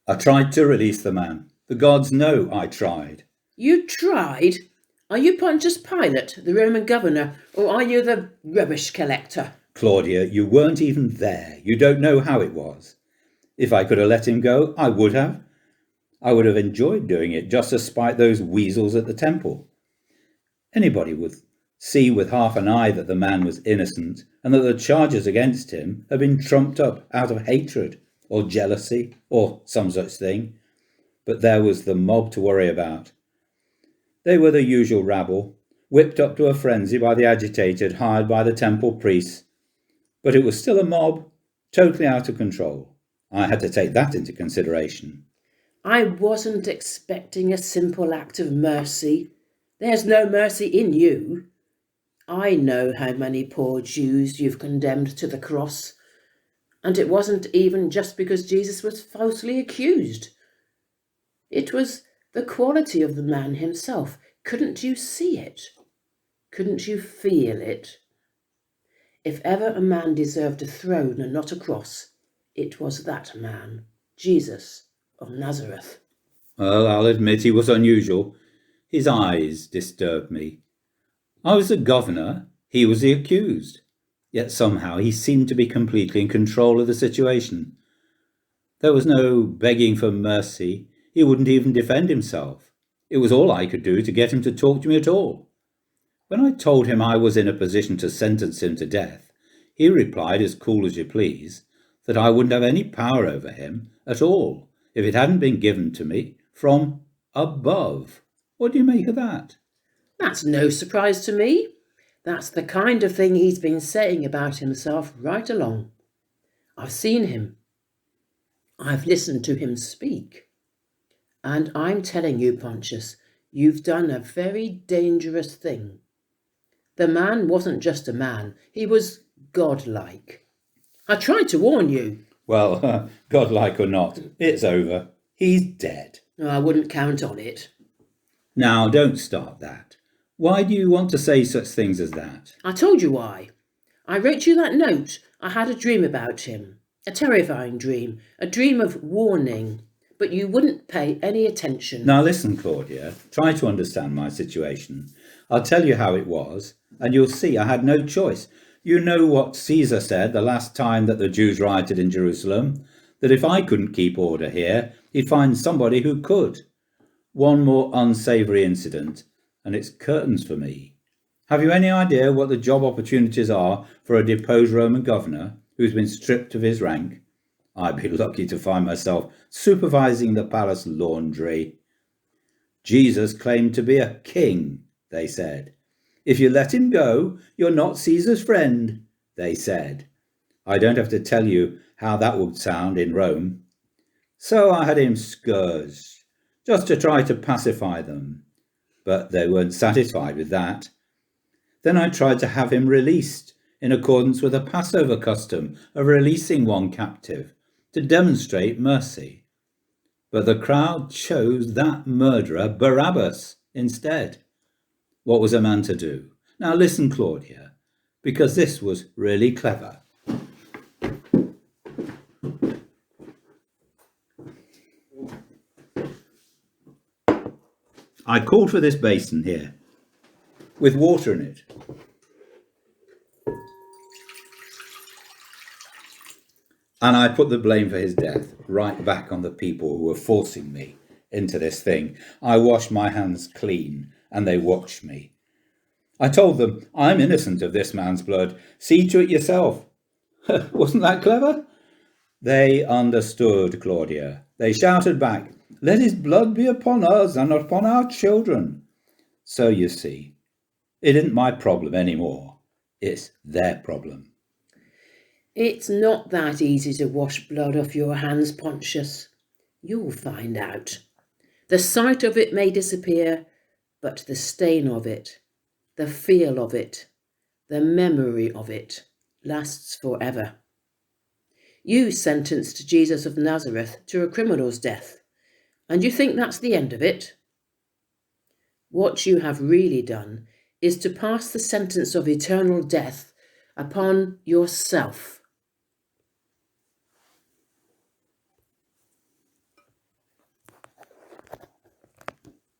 I tried to release the man. The gods know I tried. You tried? Are you Pontius Pilate, the Roman governor, or are you the rubbish collector? Claudia, you weren't even there. You don't know how it was. If I could have let him go, I would have. I would have enjoyed doing it just to spite those weasels at the temple. Anybody would see with half an eye that the man was innocent and that the charges against him had been trumped up out of hatred or jealousy or some such thing. But there was the mob to worry about. They were the usual rabble, whipped up to a frenzy by the agitated hired by the temple priests. But it was still a mob, totally out of control. I had to take that into consideration. I wasn't expecting a simple act of mercy. There's no mercy in you. I know how many poor Jews you've condemned to the cross. And it wasn't even just because Jesus was falsely accused. It was the quality of the man himself. Couldn't you see it? Couldn't you feel it? If ever a man deserved a throne and not a cross, it was that man, Jesus of Nazareth. Well, I'll admit he was unusual. His eyes disturbed me. I was the governor, he was the accused. Yet somehow he seemed to be completely in control of the situation. There was no begging for mercy. He wouldn't even defend himself. It was all I could do to get him to talk to me at all. When I told him I was in a position to sentence him to death, he replied, as cool as you please, that I wouldn't have any power over him at all if it hadn't been given to me from above. What do you make of that? That's no surprise to me. That's the kind of thing he's been saying about himself right along. I've seen him. I've listened to him speak. And I'm telling you, Pontius, you've done a very dangerous thing. The man wasn't just a man, he was godlike. I tried to warn you. Well, godlike or not, it's over. He's dead. I wouldn't count on it. Now, don't start that. Why do you want to say such things as that? I told you why. I wrote you that note. I had a dream about him. A terrifying dream. A dream of warning. But you wouldn't pay any attention. Now listen, Claudia. Try to understand my situation. I'll tell you how it was, and you'll see I had no choice. You know what Caesar said the last time that the Jews rioted in Jerusalem, that if I couldn't keep order here, he'd find somebody who could. One more unsavoury incident, and it's curtains for me. Have you any idea what the job opportunities are for a deposed Roman governor who's been stripped of his rank? I'd be lucky to find myself supervising the palace laundry. Jesus claimed to be a king, they said. If you let him go, you're not Caesar's friend, they said. I don't have to tell you how that would sound in Rome. So I had him scourged, just to try to pacify them. But they weren't satisfied with that. Then I tried to have him released, in accordance with a Passover custom of releasing one captive, to demonstrate mercy. But the crowd chose that murderer Barabbas instead. What was a man to do? Now listen, Claudia, because this was really clever. I called for this basin here, with water in it. And I put the blame for his death right back on the people who were forcing me into this thing. I washed my hands clean, and they watched me. I told them, I'm innocent of this man's blood. See to it yourself. Wasn't that clever? They understood, Claudia. They shouted back, let his blood be upon us and upon our children. So you see, it isn't my problem anymore. It's their problem. It's not that easy to wash blood off your hands, Pontius. You'll find out. The sight of it may disappear, but the stain of it, the feel of it, the memory of it lasts forever. You sentenced Jesus of Nazareth to a criminal's death, and you think that's the end of it? What you have really done is to pass the sentence of eternal death upon yourself.